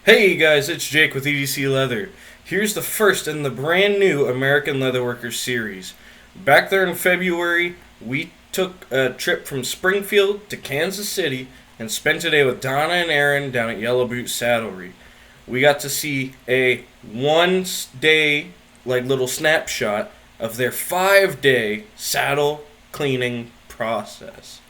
Hey guys, it's Jake with EDC Leather. Here's the first in the brand new American Leatherworker series. Back there in February, we took a trip from Springfield to Kansas City and spent a day with Donna and Aaron down at Yellow Boot Saddlery. We got to see a 1 day little snapshot of their 5 day saddle cleaning process.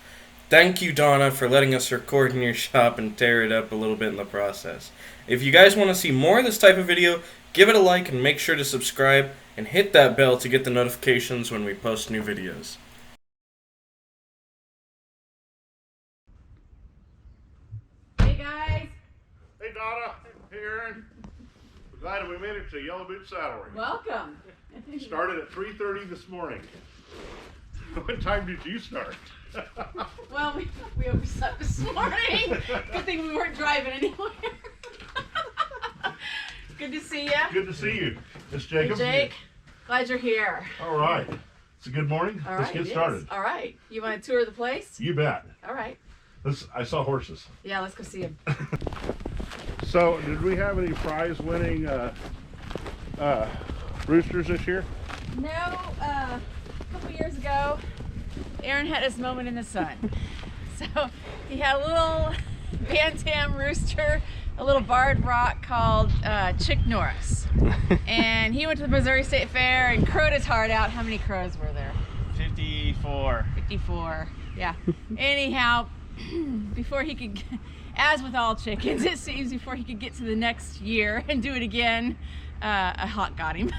Thank you, Donna, for letting us record in your shop and tear it up a little bit in the process. If you guys want to see more of this type of video, give it a like and make sure to subscribe and hit that bell to get the notifications when we post new videos. Hey guys! Hey Donna, hey Aaron. We're glad that we made it to Yellow Boot Saddlery. Welcome! Started at 3:30 this morning. What time did you start? Well, we overslept this morning. Good thing we weren't driving anywhere. Good to see you. Good to see you. It's Hey Jacob. Jake, glad you're here. All right. It's a good morning. All Let's right, get it started. is. All right. You want to tour the place? You bet. All right. I saw horses. Yeah, let's go see them. So, did we have any prize-winning roosters this year? No, a couple years ago, Aaron had his moment in the sun. So he had a little bantam rooster, a little barred rock called Chick Norris. And he went to the Missouri State Fair and crowed his heart out. How many crows were there? 54. 54, yeah. Anyhow, before he could, as with all chickens, it seems, before he could get to the next year and do it again, a hawk got him.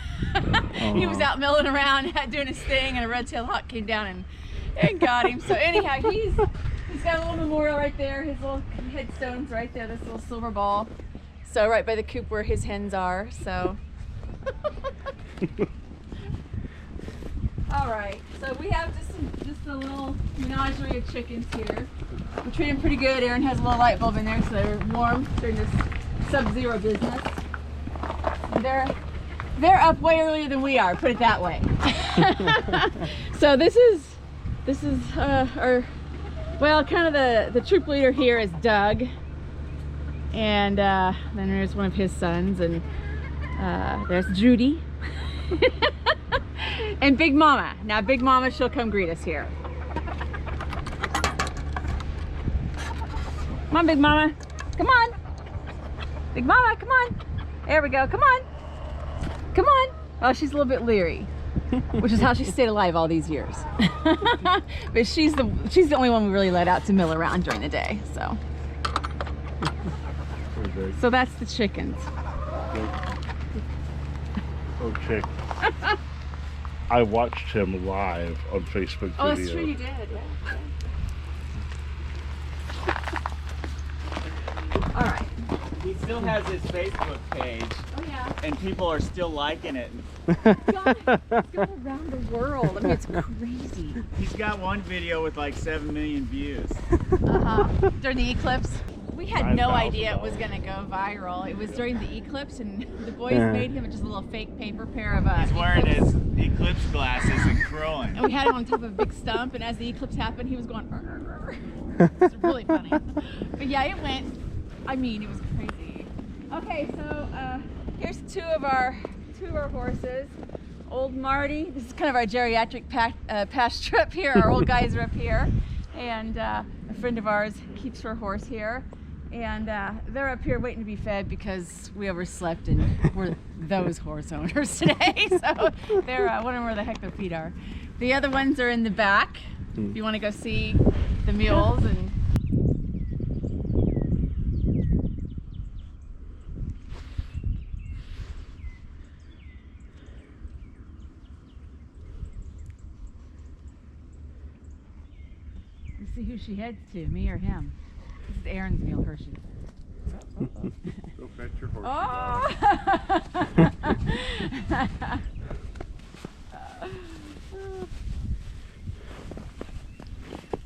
He was out milling around doing his thing, and a red-tailed hawk came down and got him. So anyhow, he's got a little memorial right there, his little headstone's right there, this little silver ball. So right by the coop where his hens are, so. All right, so we have just a little menagerie of chickens here. We treat them pretty good. Aaron has a little light bulb in there so they're warm during this sub-zero business. They're up way earlier than we are, put it that way. So this is our, well, kind of the troop leader here is Doug, and then there's one of his sons, and there's Judy. And Big Mama. Now Big Mama, she'll come greet us here. Come on, Big Mama. Come on. Big Mama, come on. There we go. Come on. Come on. Oh, she's a little bit leery, which is how she stayed alive all these years. But she's the only one we really let out to mill around during the day. So that's the chickens. Oh, Chick. I watched him live on Facebook video. Oh, that's true, you did. Yeah. All right. He still has his Facebook page, Oh yeah. and people are still liking it. It's gone around the world. I mean, it's crazy. He's got one video with like 7 million views. During the eclipse, we had no idea it was $9,000. gonna go viral. It was during the eclipse, and the boys made him just a little fake paper pair of He's wearing eclipse. his eclipse glasses and crowing. And we had him on top of a big stump, and as the eclipse happened, he was going. It's really funny. But yeah, it went. I mean, it was crazy. Okay, so here's two of our horses. Old Marty. This is kind of our geriatric pasture up here. Our old guys are up here, and a friend of ours keeps her horse here. And they're up here waiting to be fed because we overslept and we're those horse owners today. So they're wondering where the heck their feet are. The other ones are in the back. If you want to go see the mules and. Let's see who she heads to, me or him. This is Aaron's mule, Hershey. Go fetch your horse. Oh!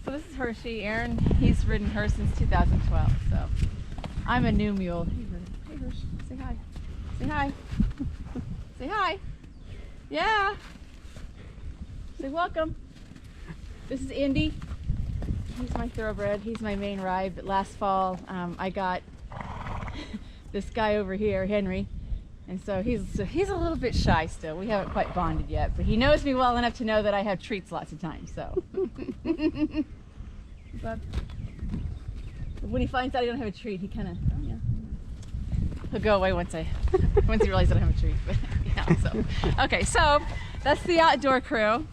So this is Hershey. Aaron, he's ridden her since 2012, so I'm a new mule. Hey Hershey, say hi. Say hi. Say hi. Yeah. Say welcome. This is Indy. He's my thoroughbred. He's my main ride. But last fall, I got this guy over here, Henry. And so he's a little bit shy still. We haven't quite bonded yet, but he knows me well enough to know that I have treats lots of times. So but when he finds out I don't have a treat, he kind of, oh yeah, he'll go away once he realizes I don't have a treat. But yeah, so okay, so that's the outdoor crew.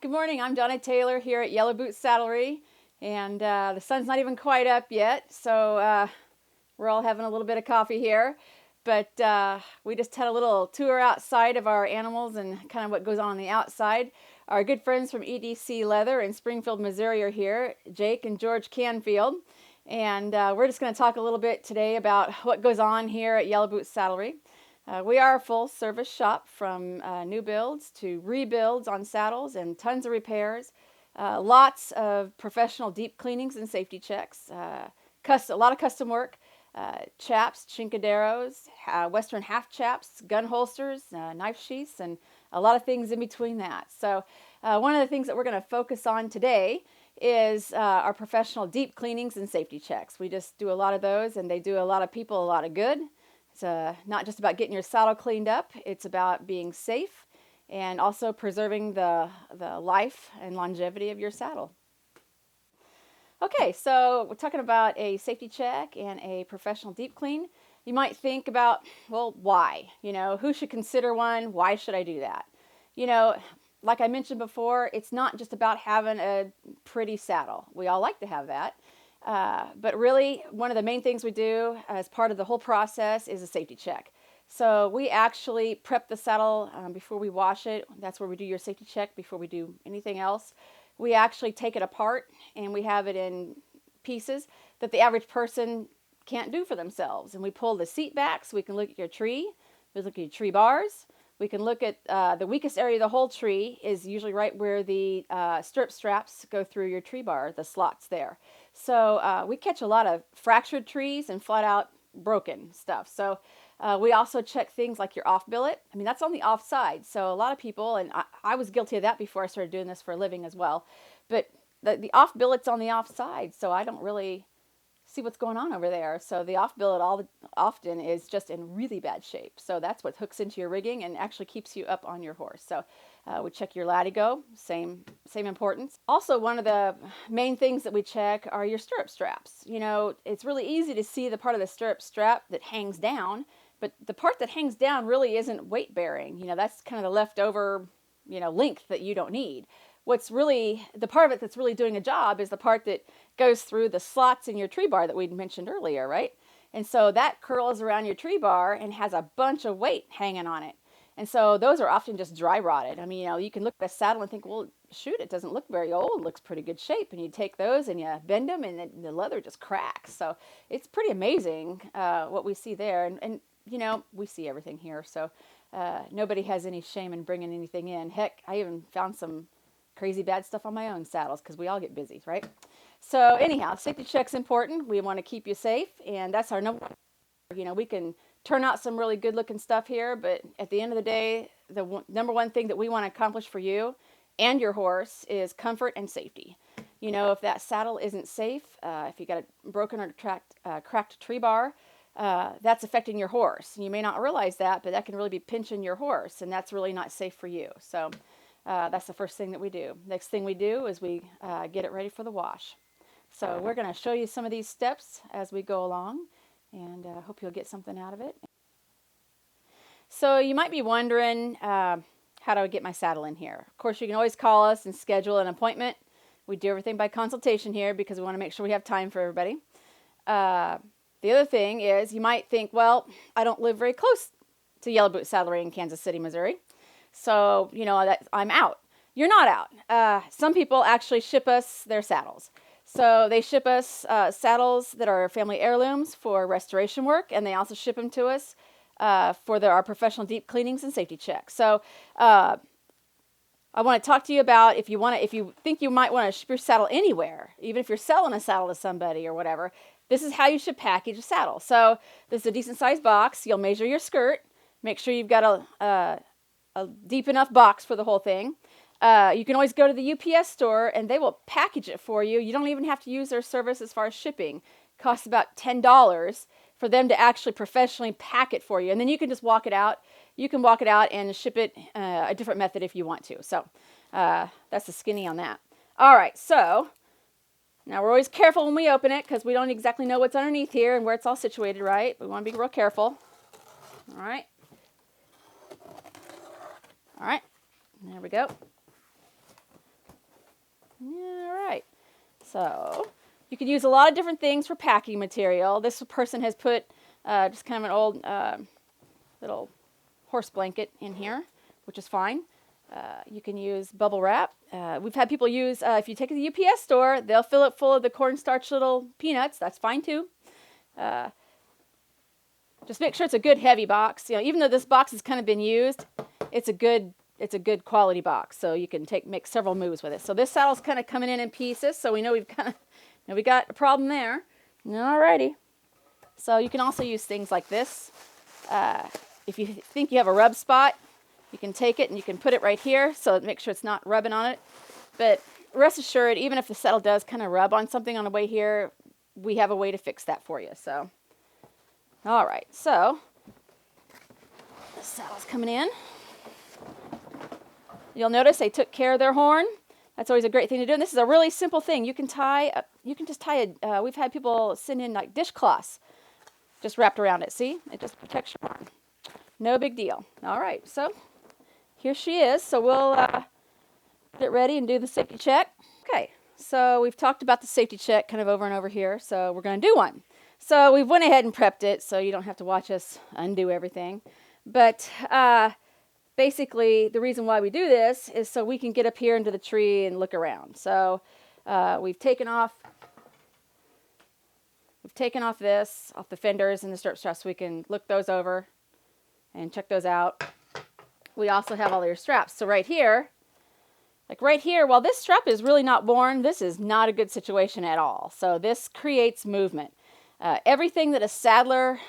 Good morning. I'm Donna Taylor here at Yellow Boot Saddlery, and the sun's not even quite up yet, so we're all having a little bit of coffee here, but we just had a little tour outside of our animals and kind of what goes on the outside. Our good friends from EDC Leather in Springfield, Missouri are here, Jake and George Canfield, and we're just going to talk a little bit today about what goes on here at Yellow Boot Saddlery. We are a full service shop from new builds to rebuilds on saddles and tons of repairs, lots of professional deep cleanings and safety checks, a lot of custom work. Chaps, chincaderos, western half chaps, gun holsters, knife sheaths, and a lot of things in between that. So one of the things that we're going to focus on today is our professional deep cleanings and safety checks. We just do a lot of those, and they do a lot of people a lot of good. It's not just about getting your saddle cleaned up, it's about being safe and also preserving the life and longevity of your saddle. Okay, so we're talking about a safety check and a professional deep clean. You might think about, well, why? You know, who should consider one? Why should I do that? You know, like I mentioned before, it's not just about having a pretty saddle. We all like to have that. But really, one of the main things we do as part of the whole process is a safety check. So we actually prep the saddle before we wash it. That's where we do your safety check before we do anything else. We actually take it apart and we have it in pieces that the average person can't do for themselves. And we pull the seat back so we can look at your tree. We look at your tree bars. We can look at the weakest area of the whole tree is usually right where the stirrup straps go through your tree bar, the slots there. So we catch a lot of fractured trees and flat out broken stuff. So we also check things like your off billet. I mean, that's on the off side. So a lot of people, and I was guilty of that before I started doing this for a living as well, but the off billet's on the off side. So I don't really see what's going on over there. So the off billet often is just in really bad shape. So that's what hooks into your rigging and actually keeps you up on your horse. So we check your latigo, same importance. Also, one of the main things that we check are your stirrup straps. You know, it's really easy to see the part of the stirrup strap that hangs down, but the part that hangs down really isn't weight bearing. You know, that's kind of the leftover, you know, length that you don't need. What's really, the part of it that's really doing a job is the part that goes through the slots in your tree bar that we mentioned earlier, right? And so that curls around your tree bar and has a bunch of weight hanging on it. And so those are often just dry rotted. I mean, you know, you can look at a saddle and think, well, shoot, it doesn't look very old. It looks pretty good shape. And you take those and you bend them and the leather just cracks. So it's pretty amazing what we see there. And you know, we see everything here. So nobody has any shame in bringing anything in. Heck, I even found some crazy bad stuff on my own saddles because we all get busy, right? So anyhow, safety check's important. We want to keep you safe, and that's our number one. You know, we can turn out some really good looking stuff here, but at the end of the day, the number one thing that we want to accomplish for you and your horse is comfort and safety. You know, if that saddle isn't safe, if you got a broken or cracked tree bar, that's affecting your horse. You may not realize that, but that can really be pinching your horse, and that's really not safe for you. So that's the first thing that we do. Next thing we do is we get it ready for the wash. So we're going to show you some of these steps as we go along, and hope you'll get something out of it. So you might be wondering, how do I get my saddle in here? Of course, you can always call us and schedule an appointment. We do everything by consultation here because we want to make sure we have time for everybody. The other thing is you might think, well, I don't live very close to Yellow Boot Saddlery in Kansas City, Missouri. So, you know, that I'm out. You're not out. Some people actually ship us their saddles. So they ship us saddles that are family heirlooms for restoration work, and they also ship them to us for our professional deep cleanings and safety checks. So I want to talk to you about if you think you might want to ship your saddle anywhere, even if you're selling a saddle to somebody or whatever, this is how you should package a saddle. So this is a decent sized box. You'll measure your skirt. Make sure you've got a deep enough box for the whole thing. You can always go to the UPS store and they will package it for you. You don't even have to use their service as far as shipping. costs about $10 for them to actually professionally pack it for you. And then you can just walk it out. You can walk it out and ship it a different method if you want to. So that's the skinny on that. All right, so now we're always careful when we open it because we don't exactly know what's underneath here and where it's all situated, right? We want to be real careful. All right. All right, there we go. All right, so you could use a lot of different things for packing material. This person has put just kind of an old little horse blanket in here, which is fine. You can use bubble wrap. We've had people use, if you take it to the UPS store, they'll fill it full of the cornstarch little peanuts. That's fine too. Just make sure it's a good heavy box. You know, even though this box has kind of been used, it's a good quality box. So you can make several moves with it. So this saddle's kind of coming in pieces. So we know we got a problem there. Alrighty. So you can also use things like this. If you think you have a rub spot, you can take it and you can put it right here. So make sure it's not rubbing on it. But rest assured, even if the saddle does kind of rub on something on the way here, we have a way to fix that for you. So, all right. So the saddle's coming in. You'll notice they took care of their horn. That's always a great thing to do. And this is a really simple thing. You can just tie we've had people send in like dishcloths just wrapped around it. See, it just protects your horn. No big deal. All right, so here she is. So we'll get ready and do the safety check. Okay, so we've talked about the safety check kind of over and over here. So we're going to do one. So we've went ahead and prepped it so you don't have to watch us undo everything. But basically, the reason why we do this is so we can get up here into the tree and look around. So we've taken off this off the fenders and the stirrup straps so we can look those over and check those out. We also have all your straps. So right here, while this strap is really not worn, this is not a good situation at all. So this creates movement. Everything that a saddler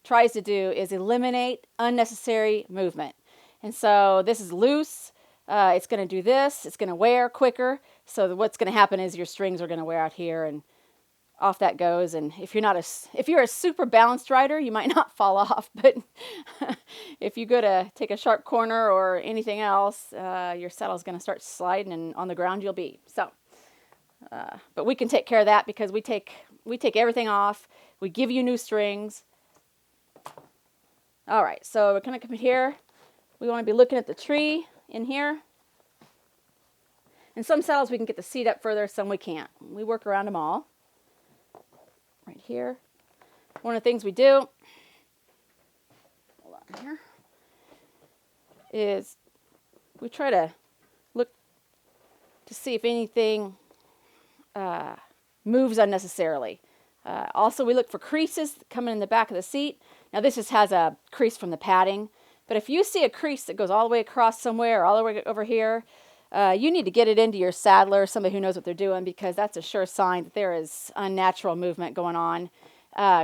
tries to do is eliminate unnecessary movement. And so this is loose. It's going to do this. It's going to wear quicker. So what's going to happen is your strings are going to wear out here and off that goes. And if you're a super balanced rider, you might not fall off. But if you go to take a sharp corner or anything else, your saddle's going to start sliding, and on the ground you'll be. So, but we can take care of that because we take everything off. We give you new strings. All right, so we're going to come here. We want to be looking at the tree in here. In some saddles we can get the seat up further, some we can't. We work around them all. Right here. One of the things we do, hold on here, is we try to look to see if anything moves unnecessarily. Also, we look for creases coming in the back of the seat. Now this just has a crease from the padding, but if you see a crease that goes all the way across somewhere or all the way over here, you need to get it into your saddler, somebody who knows what they're doing, because that's a sure sign that there is unnatural movement going on,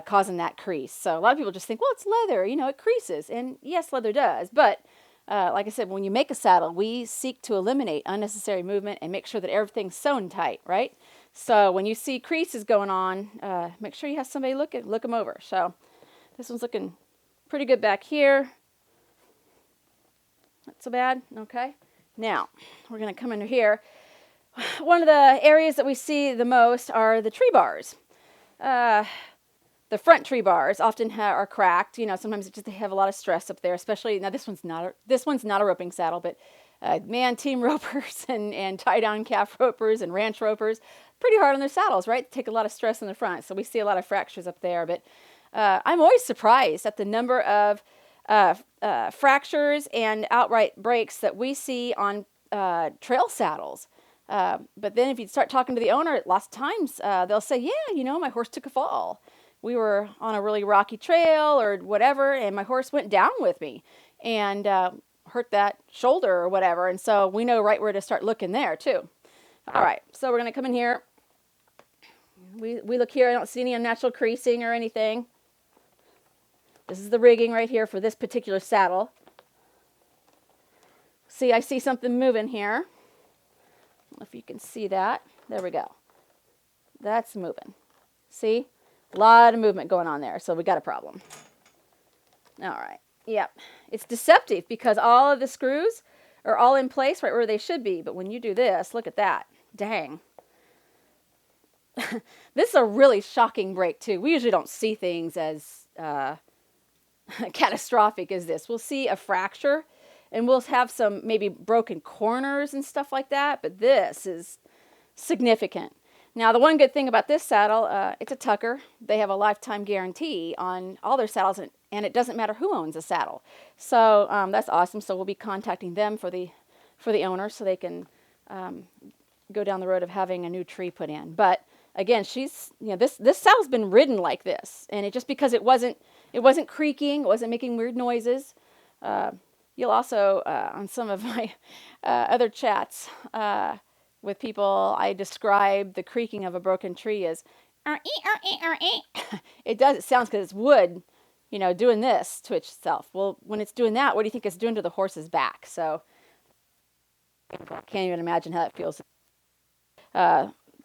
causing that crease. So a lot of people just think, well, it's leather, it creases. And yes, leather does. But like I said, when you make a saddle, we seek to eliminate unnecessary movement and make sure that everything's sewn tight, right? So when you see creases going on, make sure you have somebody look them over. So this one's looking pretty good back here. Not so bad. Okay. Now, we're going to come under here. One of the areas that we see the most are the tree bars. The front tree bars often are cracked. Sometimes they have a lot of stress up there, especially, now this one's not a roping saddle, but team ropers and tie-down calf ropers and ranch ropers, pretty hard on their saddles, right? They take a lot of stress in the front, so we see a lot of fractures up there. But I'm always surprised at the number of fractures and outright breaks that we see on trail saddles. But then if you start talking to the owner, lots of times they'll say, yeah, my horse took a fall. We were on a really rocky trail or whatever, and my horse went down with me and hurt that shoulder or whatever. And so we know right where to start looking there too. All right, so we're going to come in here. We look here. I don't see any unnatural creasing or anything. This is the rigging right here for this particular saddle. See, I see something moving here. I don't know if you can see that. There we go. That's moving. See? A lot of movement going on there, so we got a problem. All right. Yep. It's deceptive because all of the screws are all in place right where they should be. But when you do this, look at that. Dang. This is a really shocking break, too. We usually don't see things as catastrophic as this. We'll see a fracture, and we'll have some maybe broken corners and stuff like that. But this is significant. Now, the one good thing about this saddle, it's a tucker. They have a lifetime guarantee on all their saddles, and it doesn't matter who owns the saddle. So that's awesome. So we'll be contacting them for the owner so they can go down the road of having a new tree put in. But again, she's, this saddle's been ridden like this, and it just because it wasn't creaking, it wasn't making weird noises. You'll also on some of my other chats with people, I describe the creaking of a broken tree as it does. It sounds because it's wood, doing this to itself. Well, when it's doing that, what do you think it's doing to the horse's back? So I can't even imagine how that feels.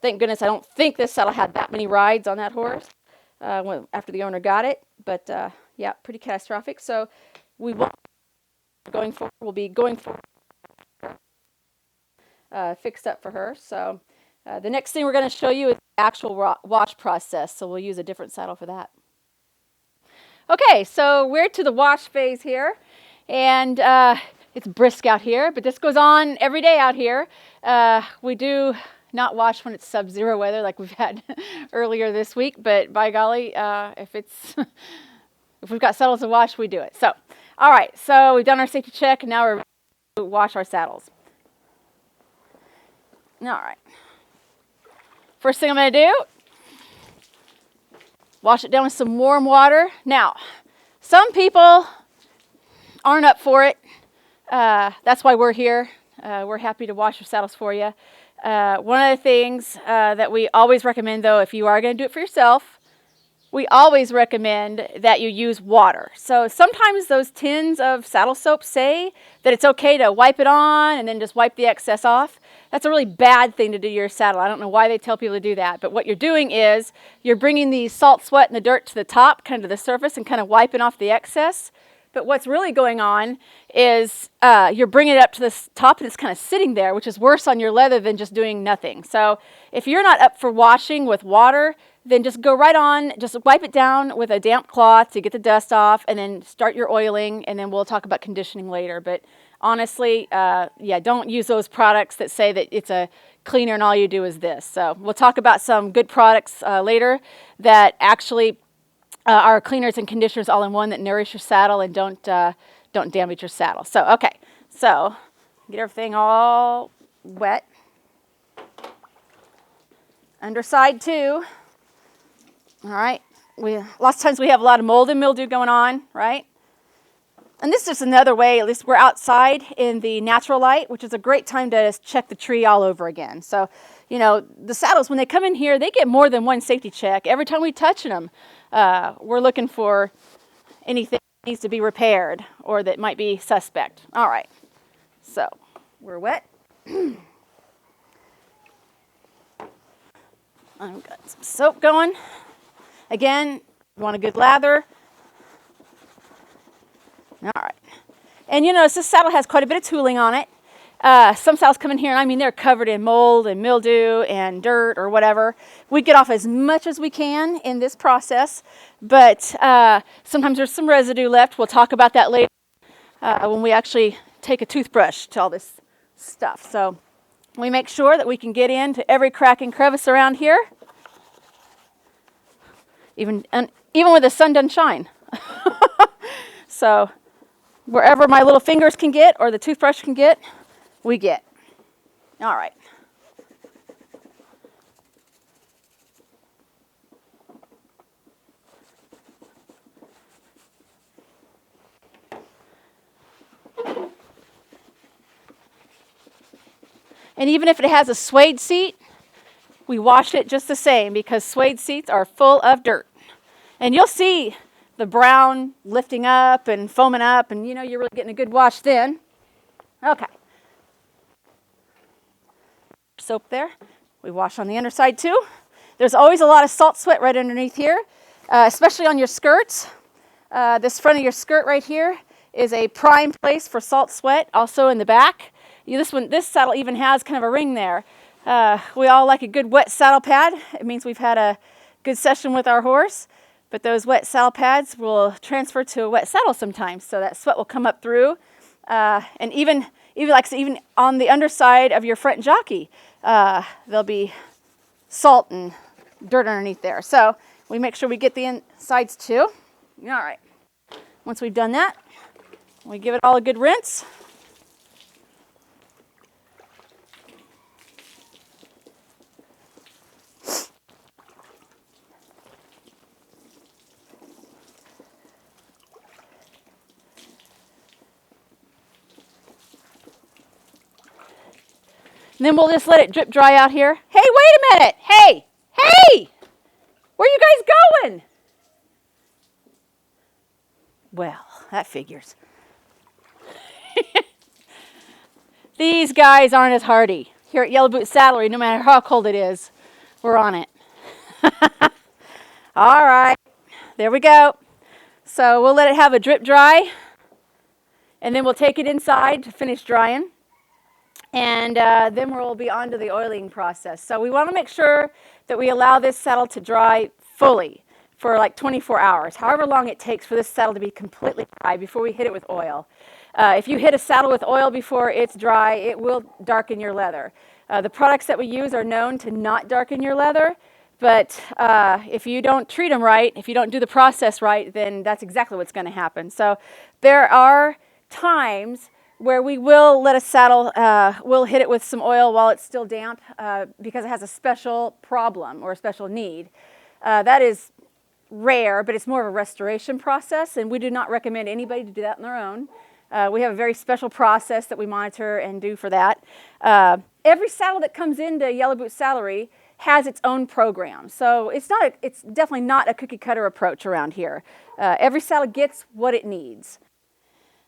Thank goodness I don't think this saddle had that many rides on that horse after the owner got it. But yeah, pretty catastrophic. So we'll be going forward. Fixed up for her. So the next thing we're going to show you is the actual wash process. So we'll use a different saddle for that. Okay, so we're to the wash phase here. And it's brisk out here, but this goes on every day out here. We do not wash when it's sub-zero weather like we've had earlier this week. But by golly, if we've got saddles to wash, we do it. So, all right, so we've done our safety check. And now we're ready to wash our saddles. All right. First thing I'm going to do, wash it down with some warm water. Now, some people aren't up for it. That's why we're here. We're happy to wash your saddles for you. One of the things that we always recommend, though, if you are going to do it for yourself, we always recommend that you use water. So sometimes those tins of saddle soap say that it's okay to wipe it on and then just wipe the excess off. That's a really bad thing to do to your saddle. I don't know why they tell people to do that, but what you're doing is you're bringing the salt, sweat, and the dirt to the top, kind of the surface, and kind of wiping off the excess. But what's really going on is you're bringing it up to the top and it's kind of sitting there, which is worse on your leather than just doing nothing. So if you're not up for washing with water, then just go right on, just wipe it down with a damp cloth to get the dust off, and then start your oiling, and then we'll talk about conditioning later. But honestly, yeah, don't use those products that say that it's a cleaner and all you do is this. So we'll talk about some good products later that actually are cleaners and conditioners all in one that nourish your saddle and don't damage your saddle. So, okay, so get everything all wet. Underside too. All right. Lots of times we have a lot of mold and mildew going on, right? And this is just another way, at least we're outside in the natural light, which is a great time to check the tree all over again. So, the saddles, when they come in here, they get more than one safety check. Every time we touch them, we're looking for anything that needs to be repaired or that might be suspect. All right. So, we're wet. I've got some soap going. Again, you want a good lather. All right. And you notice this saddle has quite a bit of tooling on it. Some saddles come in here, and I mean, they're covered in mold and mildew and dirt or whatever. We get off as much as we can in this process, but sometimes there's some residue left. We'll talk about that later when we actually take a toothbrush to all this stuff. So we make sure that we can get into every crack and crevice around here, even when the sun doesn't shine. So wherever my little fingers can get or the toothbrush can get, we get. All right. And even if it has a suede seat, we wash it just the same because suede seats are full of dirt. And you'll see the brown lifting up and foaming up, and you're really getting a good wash then. Okay. Soap there. We wash on the underside too. There's always a lot of salt sweat right underneath here. especially on your skirts. This front of your skirt right here is a prime place for salt sweat, also in the back. This saddle even has kind of a ring there. We all like a good wet saddle pad. It means we've had a good session with our horse, but those wet saddle pads will transfer to a wet saddle sometimes, so that sweat will come up through. And even on the underside of your front jockey, there'll be salt and dirt underneath there. So we make sure we get the insides too. All right. Once we've done that, we give it all a good rinse. And then we'll just let it drip dry out here. Hey, wait a minute. Hey, where are you guys going? Well, that figures. These guys aren't as hardy. Here at Yellow Boot Saddlery, no matter how cold it is, we're on it. All right, there we go. So we'll let it have a drip dry, and then we'll take it inside to finish drying. And then we'll be on to the oiling process. So we want to make sure that we allow this saddle to dry fully for like 24 hours, however long it takes for this saddle to be completely dry before we hit it with oil. If you hit a saddle with oil before it's dry, it will darken your leather. The products that we use are known to not darken your leather, but if you don't treat them right, if you don't do the process right, then that's exactly what's going to happen. So there are times where we will let a saddle, we'll hit it with some oil while it's still damp because it has a special problem or a special need. That is rare, but it's more of a restoration process, and we do not recommend anybody to do that on their own. We have a very special process that we monitor and do for that. Every saddle that comes into Yellow Boot Saddlery has its own program, so it's definitely not a cookie cutter approach around here. Every saddle gets what it needs.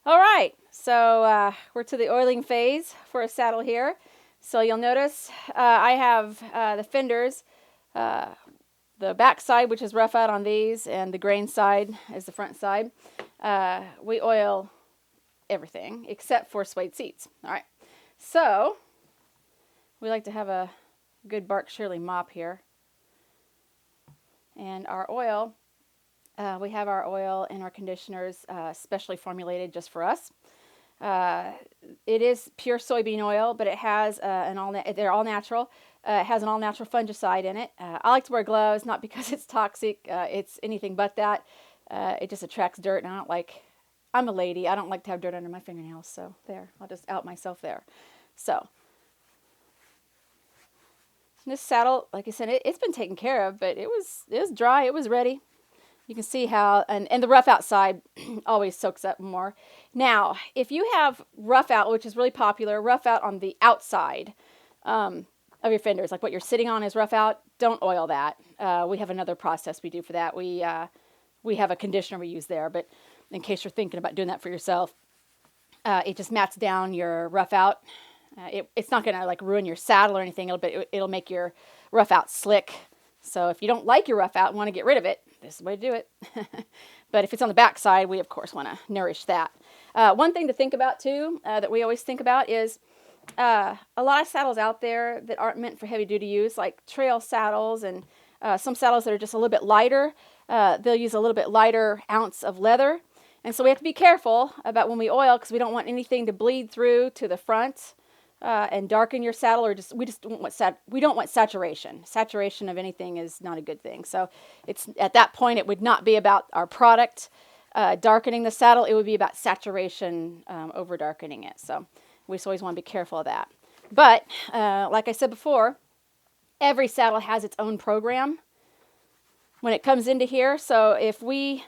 All right, so we're to the oiling phase for a saddle here. So you'll notice I have the fenders, the back side, which is rough out on these, and the grain side is the front side. We oil everything except for suede seats. All right, so we like to have a good Bark Shirley mop here. And our oil, we have our oil and our conditioners specially formulated just for us. It is pure soybean oil, but it has they're all natural. It has an all-natural fungicide in it. I like to wear gloves, not because it's toxic. It's anything but that. It just attracts dirt, and I'm a lady. I don't like to have dirt under my fingernails, so there. I'll just out myself there. So this saddle, like I said, it's been taken care of, but it was dry. It was ready. You can see how, and the rough outside always soaks up more. Now, if you have rough out, which is really popular, rough out on the outside of your fenders, like what you're sitting on is rough out, don't oil that. We have another process we do for that. We have a conditioner we use there, but in case you're thinking about doing that for yourself, it just mats down your rough out. It's not going to like ruin your saddle or anything, but it'll make your rough out slick. So if you don't like your rough out and want to get rid of it, this is the way to do it. But if it's on the back side, we of course want to nourish that. One thing to think about too, that we always think about is a lot of saddles out there that aren't meant for heavy duty use, like trail saddles and some saddles that are just a little bit lighter. They'll use a little bit lighter ounce of leather. And so we have to be careful about when we oil, because we don't want anything to bleed through to the front and darken your saddle, or we don't want saturation. Saturation of anything is not a good thing. So it's at that point it would not be about our product darkening the saddle. It would be about saturation over darkening it. So we just always want to be careful of that. But like I said before, every saddle has its own program when it comes into here. So if we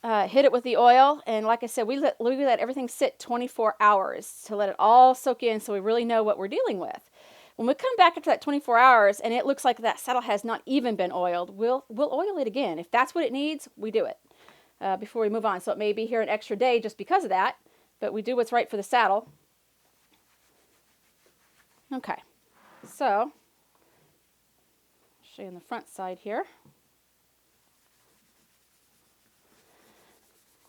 hit it with the oil, and like I said, we let everything sit 24 hours to let it all soak in, so we really know what we're dealing with. When we come back after that 24 hours and it looks like that saddle has not even been oiled, we'll oil it again. If that's what it needs, we do it before we move on. So it may be here an extra day just because of that, but we do what's right for the saddle. Okay, so I'll show you on the front side here.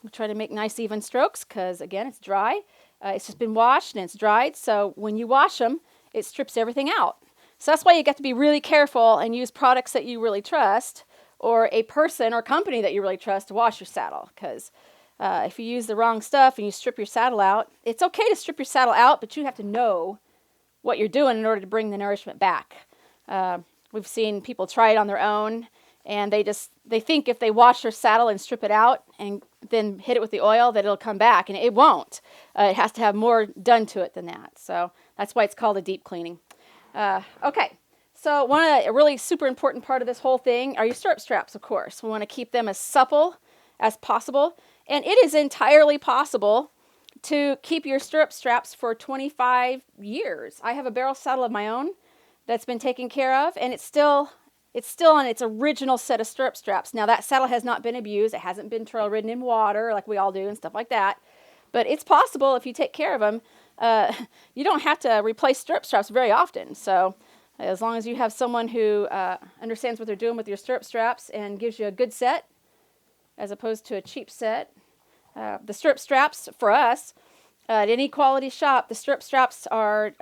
We try to make nice even strokes because, again, it's dry. It's just been washed and it's dried. So when you wash them, it strips everything out. So that's why you got to be really careful and use products that you really trust, or a person or company that you really trust to wash your saddle. Because if you use the wrong stuff and you strip your saddle out, it's okay to strip your saddle out, but you have to know what you're doing in order to bring the nourishment back. We've seen people try it on their own, and they think if they wash their saddle and strip it out and then hit it with the oil that it'll come back, and it won't. It has to have more done to it than that. So that's why it's called a deep cleaning. Okay, so a really super important part of this whole thing are your stirrup straps, of course. We want to keep them as supple as possible, and it is entirely possible to keep your stirrup straps for 25 years. I have a barrel saddle of my own that's been taken care of, and it's still on its original set of stirrup straps. Now, that saddle has not been abused. It hasn't been trail ridden in water like we all do and stuff like that. But it's possible if you take care of them. You don't have to replace stirrup straps very often. So as long as you have someone who understands what they're doing with your stirrup straps and gives you a good set as opposed to a cheap set. The stirrup straps for us, at any quality shop, the stirrup straps are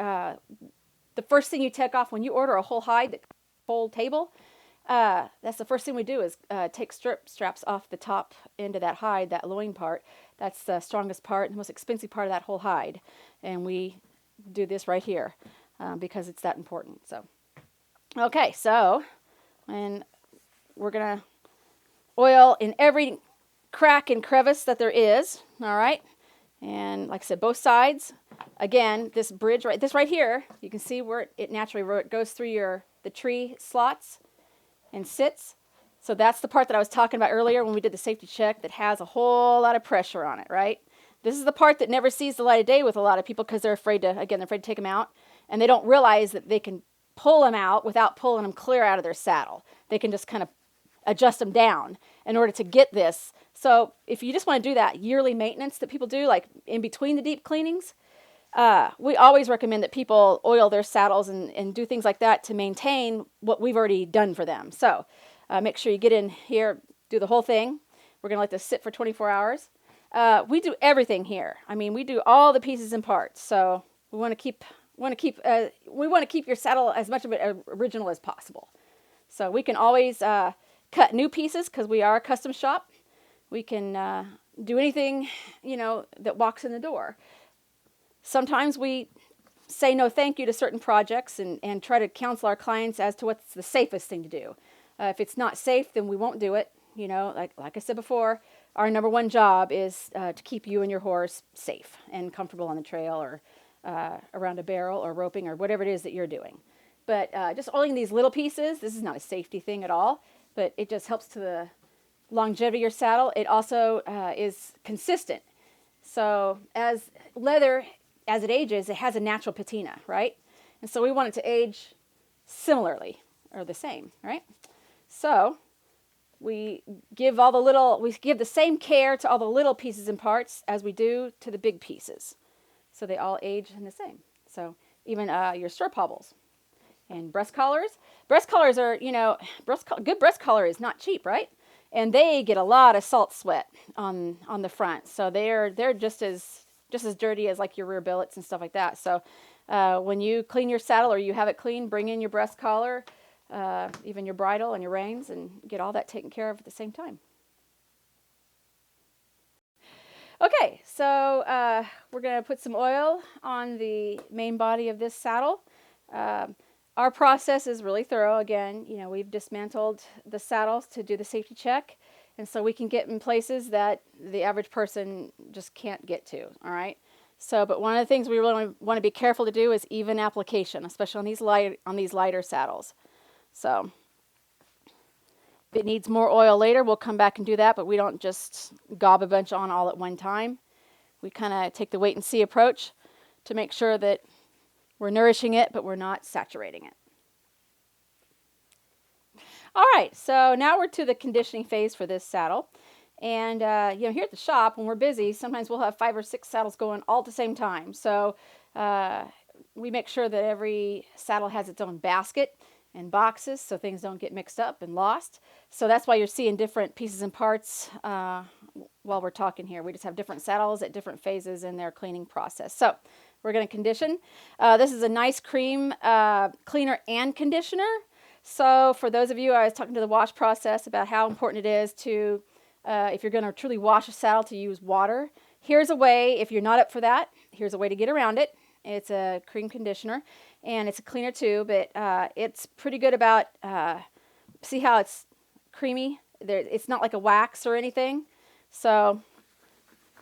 the first thing you take off when you order a whole hide, whole table. That's the first thing we do is take stirrup straps off the top end of that hide, that loin part. That's the strongest part, the most expensive part of that whole hide. And we do this right here because it's that important. So, okay, so and we're going to oil in every crack and crevice that there is, all right? And like I said, both sides. Again, this bridge, this right here, you can see where it naturally goes through the tree slots and sits. So that's the part that I was talking about earlier when we did the safety check that has a whole lot of pressure on it, right? This is the part that never sees the light of day with a lot of people because they're afraid to take them out, and they don't realize that they can pull them out without pulling them clear out of their saddle. They can just kind of adjust them down in order to get this. So if you just want to do that yearly maintenance that people do, like in between the deep cleanings, we always recommend that people oil their saddles and do things like that to maintain what we've already done for them. So make sure you get in here, do the whole thing. We're going to let this sit for 24 hours. We do everything here. I mean, we do all the pieces and parts. So we want to keep your saddle as much of it original as possible. So we can always cut new pieces because we are a custom shop. We can do anything, that walks in the door. Sometimes we say no thank you to certain projects and try to counsel our clients as to what's the safest thing to do. If it's not safe, then we won't do it. Like I said before, our number one job is to keep you and your horse safe and comfortable on the trail or around a barrel or roping or whatever it is that you're doing. But just oiling these little pieces, this is not a safety thing at all, but it just helps to the longevity of your saddle. It also is consistent. So as leather, as it ages, it has a natural patina, right? And so we want it to age similarly or the same, right? So we give the same care to all the little pieces and parts as we do to the big pieces. So they all age in the same. So even your stirrup hobbles and breast collars. Breast collars are, good breast collar is not cheap, right? And they get a lot of salt sweat on the front. So they're just as dirty as like your rear billets and stuff like that. So when you clean your saddle or you have it clean, bring in your breast collar, even your bridle and your reins, and get all that taken care of at the same time. Okay, so we're going to put some oil on the main body of this saddle. Our process is really thorough. Again, we've dismantled the saddles to do the safety check. And so we can get in places that the average person just can't get to, all right? So, but one of the things we really want to be careful to do is even application, especially on these lighter saddles. So, if it needs more oil later, we'll come back and do that, but we don't just gob a bunch on all at one time. We kind of take the wait and see approach to make sure that we're nourishing it, but we're not saturating it. All right, so now we're to the conditioning phase for this saddle. And, here at the shop, when we're busy, sometimes we'll have 5 or 6 saddles going all at the same time. So we make sure that every saddle has its own basket and boxes so things don't get mixed up and lost. So that's why you're seeing different pieces and parts while we're talking here. We just have different saddles at different phases in their cleaning process. So we're going to condition. This is a nice cream cleaner and conditioner. So for those of you, I was talking to the wash process about how important it is to, if you're going to truly wash a saddle, to use water. Here's a way, if you're not up for that, here's a way to get around it. It's a cream conditioner, and it's a cleaner too, but it's pretty good about, see how it's creamy? It's not like a wax or anything. So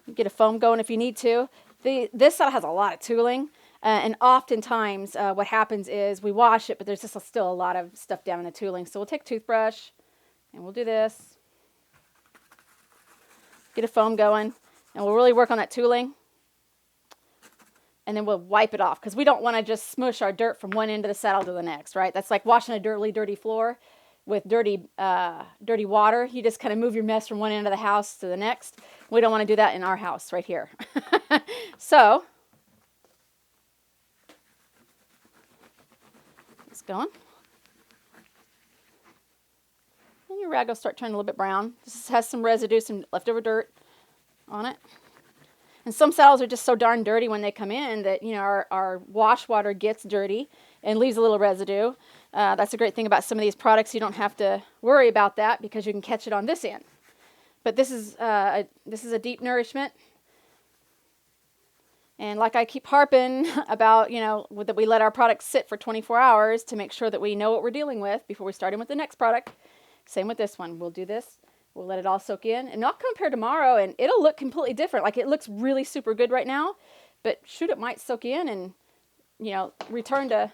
you get a foam going if you need to. This saddle has a lot of tooling, and oftentimes what happens is we wash it, but there's just still a lot of stuff down in the tooling. So we'll take a toothbrush, and we'll do this. Get a foam going, and we'll really work on that tooling. And then we'll wipe it off, because we don't want to just smush our dirt from one end of the saddle to the next, right? That's like washing a really dirty floor with dirty water. You just kind of move your mess from one end of the house to the next. We don't want to do that in our house right here. So, it's going. And your rag will start turning a little bit brown. This has some residue, some leftover dirt on it. And some saddles are just so darn dirty when they come in that, you know, our wash water gets dirty and leaves a little residue. That's a great thing about some of these products. You don't have to worry about that because you can catch it on this end. But this is a deep nourishment. And like I keep harping about, you know, that we let our products sit for 24 hours to make sure that we know what we're dealing with before we start in with the next product. Same with this one. We'll do this. We'll let it all soak in, and I'll come here tomorrow, and it'll look completely different. Like, it looks really super good right now, but shoot, it might soak in and, you know, return to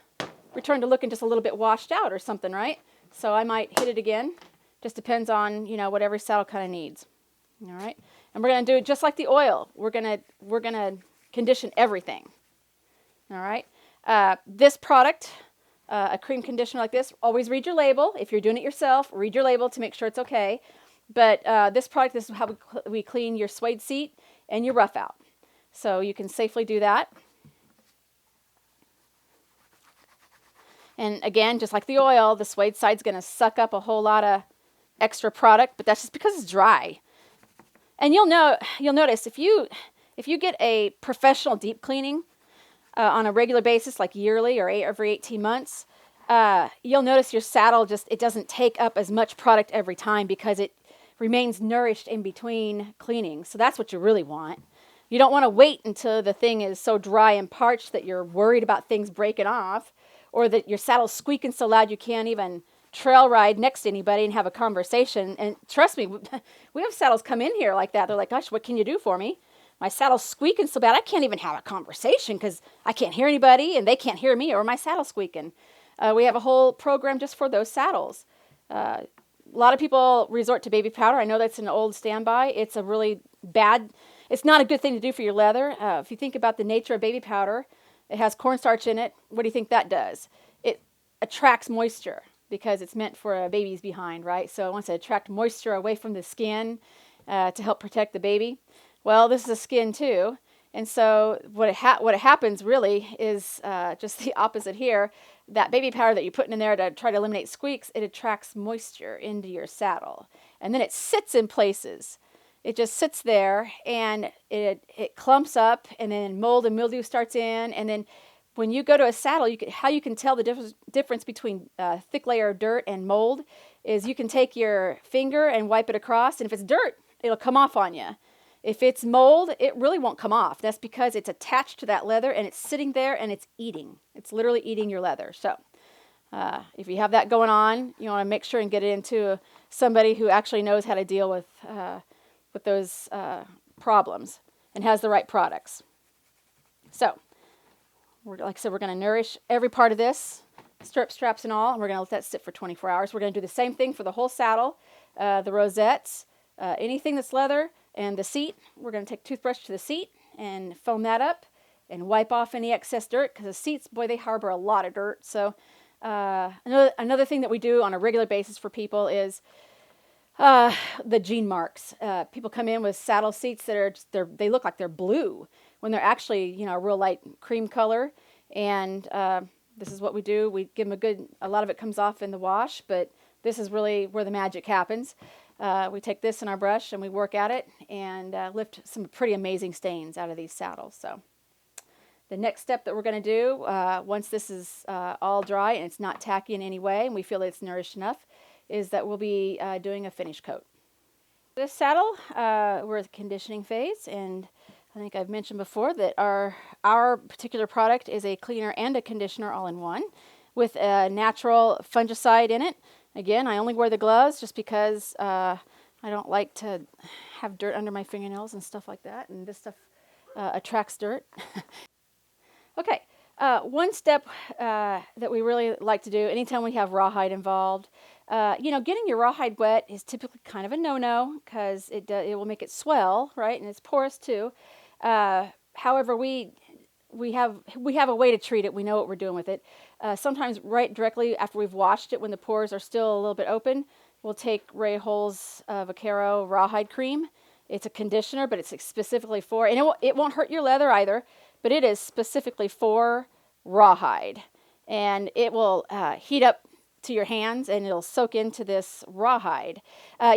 looking just a little bit washed out or something, right? So I might hit it again. Just depends on, you know, what every saddle kind of needs. All right, and we're gonna do it just like the oil. We're gonna condition everything. All right, this product. A cream conditioner like this, always read your label. If you're doing it yourself, read your label to make sure it's okay. But this product, this is how we clean your suede seat and your rough out. So you can safely do that. And again, just like the oil, the suede side's going to suck up a whole lot of extra product, but that's just because it's dry. And you'll notice if you get a professional deep cleaning on a regular basis, like yearly or every 18 months, you'll notice your saddle it doesn't take up as much product every time because it remains nourished in between cleaning. So that's what you really want. You don't want to wait until the thing is so dry and parched that you're worried about things breaking off, or that your saddle's squeaking so loud you can't even trail ride next to anybody and have a conversation. And trust me, we have saddles come in here like that. They're like, gosh, what can you do for me? My saddle's squeaking so bad I can't even have a conversation because I can't hear anybody and they can't hear me, or my saddle's squeaking. We have a whole program just for those saddles. A lot of people resort to baby powder. I know that's an old standby. It's a really bad, it's not a good thing to do for your leather. If you think about the nature of baby powder, it has cornstarch in it. What do you think that does? It attracts moisture because it's meant for a baby's behind, right? So it wants to attract moisture away from the skin to help protect the baby. Well, this is a skin too. And so what happens really is just the opposite here. That baby powder that you're putting in there to try to eliminate squeaks, it attracts moisture into your saddle. And then it sits in places. It just sits there and it clumps up, and then mold and mildew starts in. And then when you go to a saddle, how you can tell the difference between a thick layer of dirt and mold is you can take your finger and wipe it across. And if it's dirt, it'll come off on you. If it's mold, it really won't come off. That's because it's attached to that leather and it's sitting there and it's eating. It's literally eating your leather. So if you have that going on, you want to make sure and get it into somebody who actually knows how to deal with those problems and has the right products. So, like I said, we're going to nourish every part of this, stirrup straps and all, and we're going to let that sit for 24 hours. We're going to do the same thing for the whole saddle, the rosettes, anything that's leather. And the seat, we're going to take a toothbrush to the seat and foam that up and wipe off any excess dirt, because the seats, boy, they harbor a lot of dirt. So another thing that we do on a regular basis for people is the gene marks. People come in with saddle seats that they look like they're blue when they're actually, a real light cream color. And this is what we do. We give them a lot of it comes off in the wash, but this is really where the magic happens. We take this in our brush and we work at it and lift some pretty amazing stains out of these saddles. So the next step that we're going to do, once this is all dry and it's not tacky in any way and we feel that it's nourished enough, is that we'll be doing a finish coat. This saddle, we're at the conditioning phase, and I think I've mentioned before that our particular product is a cleaner and a conditioner all in one with a natural fungicide in it. Again, I only wear the gloves just because I don't like to have dirt under my fingernails and stuff like that, and this stuff attracts dirt. Okay, one step that we really like to do anytime we have rawhide involved, getting your rawhide wet is typically kind of a no-no because it will make it swell, right? And it's porous too. However, we have a way to treat it. We know what we're doing with it. Sometimes right directly after we've washed it, when the pores are still a little bit open, we'll take Ray Hole's Vaquero rawhide cream. It's a conditioner, but it's specifically for, and it won't hurt your leather either, but it is specifically for rawhide. And it will heat up to your hands and it'll soak into this rawhide.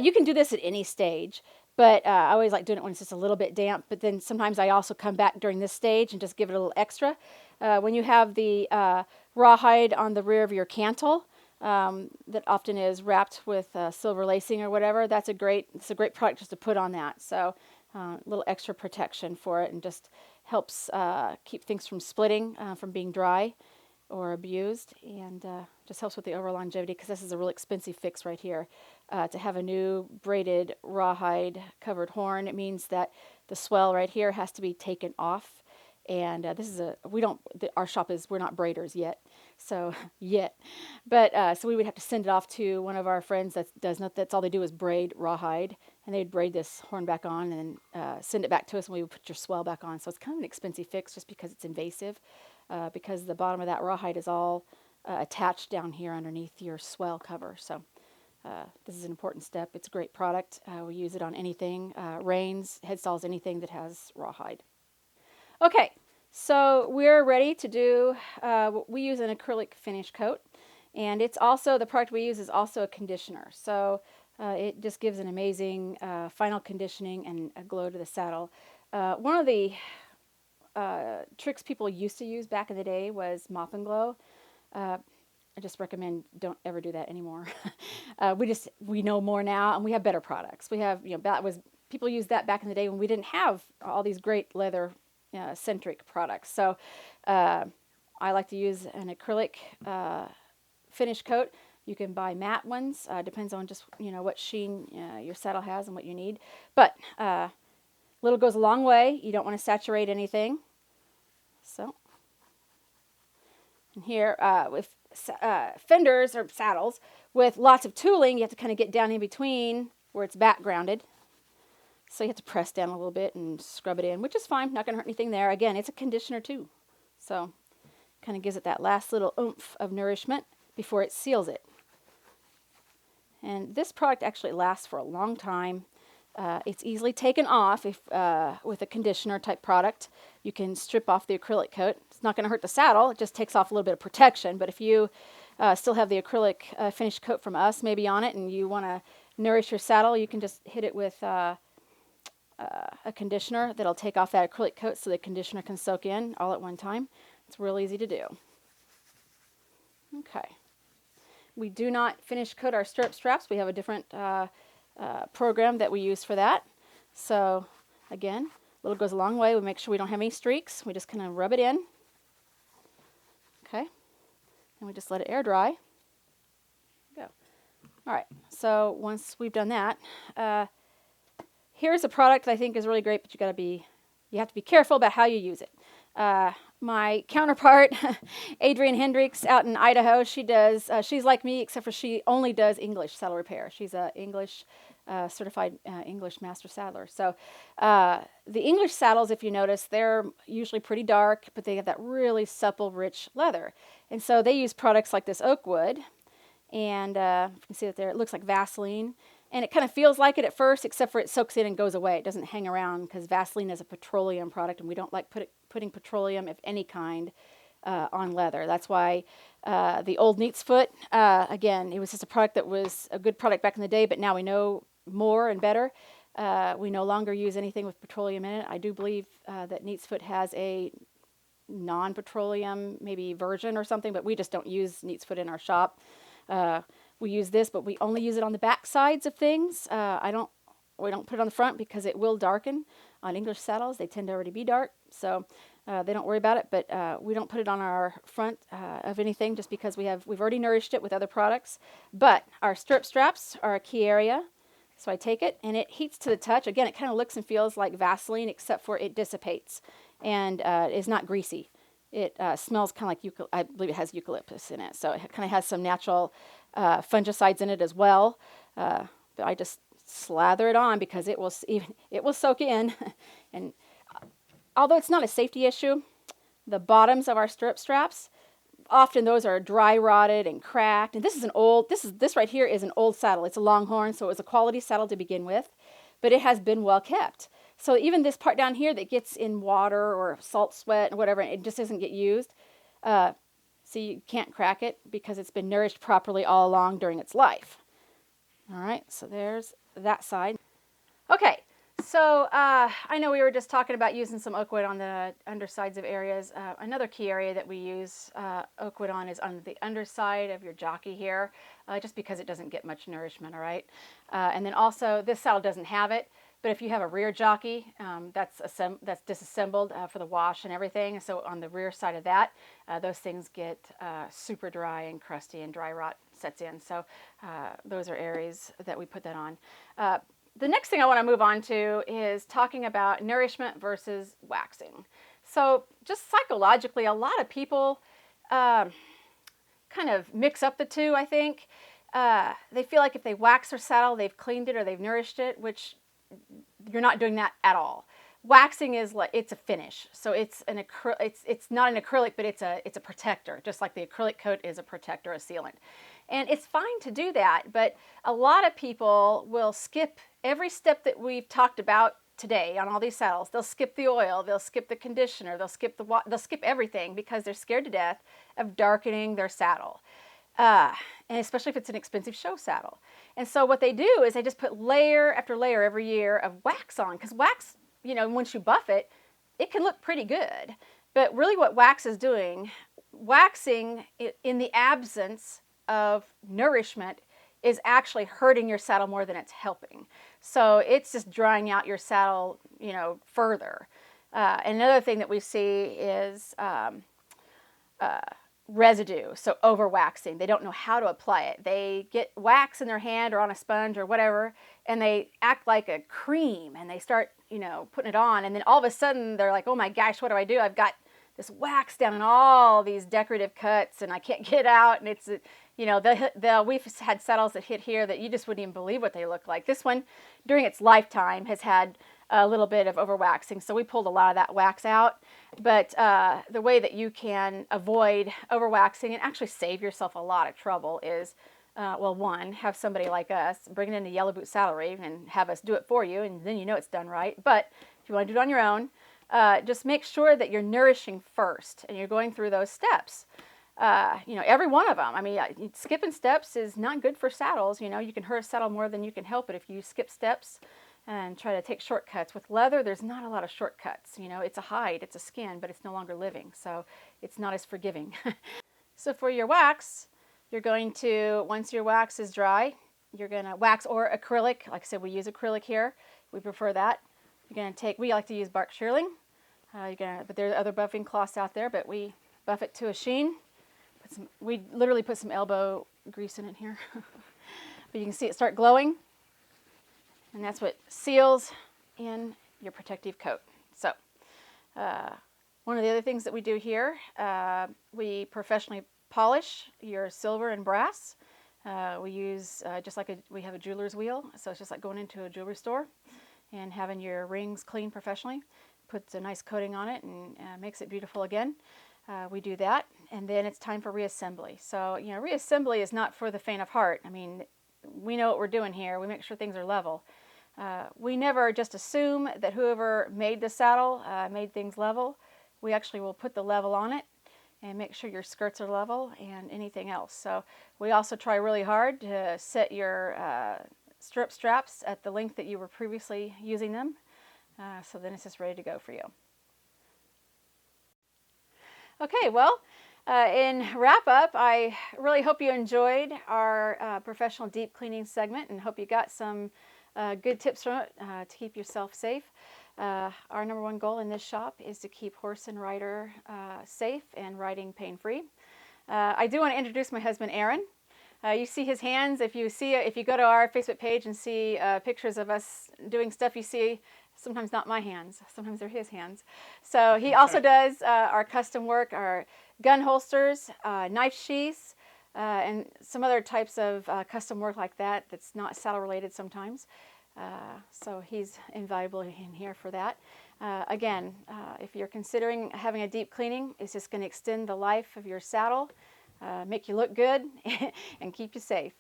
You can do this at any stage, but I always like doing it when it's just a little bit damp, but then sometimes I also come back during this stage and just give it a little extra. When you have the rawhide on the rear of your cantle, that often is wrapped with silver lacing or whatever, it's a great product just to put on that. So a little extra protection for it and just helps keep things from splitting, from being dry or abused, and just helps with the overall longevity, because this is a really expensive fix right here. To have a new braided rawhide covered horn, it means that the swell right here has to be taken off, and this is our shop we're not braiders yet, so but so we would have to send it off to one of our friends that's all they do is braid rawhide, and they'd braid this horn back on and then send it back to us, and we would put your swell back on. So it's kind of an expensive fix just because it's invasive. Because the bottom of that rawhide is all attached down here underneath your swell cover. So this is an important step. It's a great product. We use it on anything, reins, headstalls, anything that has rawhide. Okay, so we're ready to do, we use an acrylic finish coat, and it's also, the product we use is also a conditioner. So it just gives an amazing final conditioning and a glow to the saddle. One of the tricks people used to use back in the day was mop and glow. I just recommend don't ever do that anymore. We know more now, and we have better products. We have, people used that back in the day when we didn't have all these great leather centric products. So I like to use an acrylic finish coat. You can buy matte ones. Depends on just what sheen your saddle has and what you need. But little goes a long way. You don't want to saturate anything. So, and here with fenders or saddles with lots of tooling, you have to kind of get down in between where it's backgrounded. So you have to press down a little bit and scrub it in, which is fine. Not going to hurt anything there. Again, it's a conditioner too. So kind of gives it that last little oomph of nourishment before it seals it. And this product actually lasts for a long time. It's easily taken off if with a conditioner type product. You can strip off the acrylic coat. It's not going to hurt the saddle. It just takes off a little bit of protection. But if you still have the acrylic finish coat from us maybe on it, and you want to nourish your saddle, you can just hit it with a conditioner that'll take off that acrylic coat so the conditioner can soak in all at one time. It's real easy to do. Okay. We do not finish coat our stirrup straps. We have a different program that we use for that. So again, a little goes a long way. We make sure we don't have any streaks. We just kind of rub it in. Okay. And we just let it air dry. Go. All right. So once we've done that, here's a product that I think is really great, but you have to be careful about how you use it. My counterpart, Adrienne Hendricks, out in Idaho, she's like me, except for she only does English saddle repair. She's a certified English master saddler. So the English saddles, if you notice, they're usually pretty dark, but they have that really supple, rich leather. And so they use products like this oak wood, and you can see that there, it looks like Vaseline. And it kind of feels like it at first, except for it soaks in and goes away. It doesn't hang around because Vaseline is a petroleum product, and we don't like putting petroleum of any kind on leather. That's why the old Neat's Foot, again, it was just a product that was a good product back in the day, but now we know more and better. We no longer use anything with petroleum in it. I do believe that Neat's Foot has a non-petroleum maybe version or something, but we just don't use Neat's Foot in our shop. We use this, but we only use it on the back sides of things. We don't put it on the front because it will darken. On English saddles, they tend to already be dark, so they don't worry about it. But we don't put it on our front of anything just because we've already nourished it with other products. But our stirrup straps are a key area. So I take it, and it heats to the touch. Again, it kind of looks and feels like Vaseline, except for it dissipates and is not greasy. It smells kind of like I believe it has eucalyptus in it, so it kind of has some natural fungicides in it as well. But I just slather it on because it will soak in. And although it's not a safety issue, the bottoms of our stirrup straps, often those are dry rotted and cracked. And this right here is an old saddle. It's a Longhorn, so it was a quality saddle to begin with, but it has been well kept. So even this part down here that gets in water or salt sweat or whatever, it just doesn't get used. So you can't crack it because it's been nourished properly all along during its life. All right, so there's that side. Okay, so I know we were just talking about using some oak wood on the undersides of areas. Another key area that we use oak wood on is on the underside of your jockey here, just because it doesn't get much nourishment, all right? And then also, this saddle doesn't have it, but if you have a rear jockey, that's disassembled for the wash and everything. So on the rear side of that, those things get super dry and crusty and dry rot sets in. So those are areas that we put that on. The next thing I want to move on to is talking about nourishment versus waxing. So just psychologically, a lot of people kind of mix up the two, I think. They feel like if they wax their saddle, they've cleaned it or they've nourished it, which you're not doing that at all. Waxing is like, it's a finish. So it's not an acrylic, but it's a protector, just like the acrylic coat is a protector, a sealant. And it's fine to do that, but a lot of people will skip every step that we've talked about today on all these saddles. They'll skip the oil, they'll skip the conditioner, they'll skip everything because they're scared to death of darkening their saddle. And especially if it's an expensive show saddle. And so what they do is they just put layer after layer every year of wax on, because wax, once you buff it, it can look pretty good. But really what wax is doing, waxing in the absence of nourishment is actually hurting your saddle more than it's helping. So it's just drying out your saddle, further. Another thing that we see is residue, so over waxing. They don't know how to apply it. They get wax in their hand or on a sponge or whatever, and they act like a cream, and they start, putting it on, and then all of a sudden they're like, oh my gosh, what do I do? I've got this wax down in all these decorative cuts, and I can't get out, and it's, we've had saddles that hit here that you just wouldn't even believe what they look like. This one, during its lifetime, has had a little bit of overwaxing, so we pulled a lot of that wax out. But the way that you can avoid overwaxing and actually save yourself a lot of trouble is, one, have somebody like us bring it into Yellow Boot Saddlery and have us do it for you, and then it's done right. But if you want to do it on your own, just make sure that you're nourishing first and you're going through those steps. Every one of them. I mean, skipping steps is not good for saddles. You can hurt a saddle more than you can help it if you skip steps and try to take shortcuts. With leather, there's not a lot of shortcuts. It's a hide, it's a skin, but it's no longer living, so it's not as forgiving. So for your wax, you're going to, once your wax is dry, you're going to wax or acrylic. Like I said, we use acrylic here. We prefer that. You're going to we like to use bark shearling. But there are other buffing cloths out there, but we buff it to a sheen. We literally put some elbow grease in it here. But you can see it start glowing. And that's what seals in your protective coat. So one of the other things that we do here, we professionally polish your silver and brass. We use we have a jeweler's wheel, so it's just like going into a jewelry store and having your rings cleaned professionally. Puts a nice coating on it and makes it beautiful again. We do that, and then it's time for reassembly. So reassembly is not for the faint of heart. I mean, we know what we're doing here. We make sure things are level. We never just assume that whoever made the saddle made things level. We actually will put the level on it and make sure your skirts are level and anything else. So we also try really hard to set your stirrup straps at the length that you were previously using them. So then it's just ready to go for you. Okay, well, in wrap up, I really hope you enjoyed our professional deep cleaning segment and hope you got some good tips from it to keep yourself safe. Our number one goal in this shop is to keep horse and rider safe and riding pain-free. I do want to introduce my husband, Aaron. You see his hands. If you go to our Facebook page and see pictures of us doing stuff, you see sometimes not my hands, sometimes they're his hands. So he also does our custom work, our gun holsters, knife sheaths, and some other types of custom work like that that's not saddle related sometimes. So he's invaluable in here for that. Again, if you're considering having a deep cleaning, it's just going to extend the life of your saddle, make you look good, and keep you safe.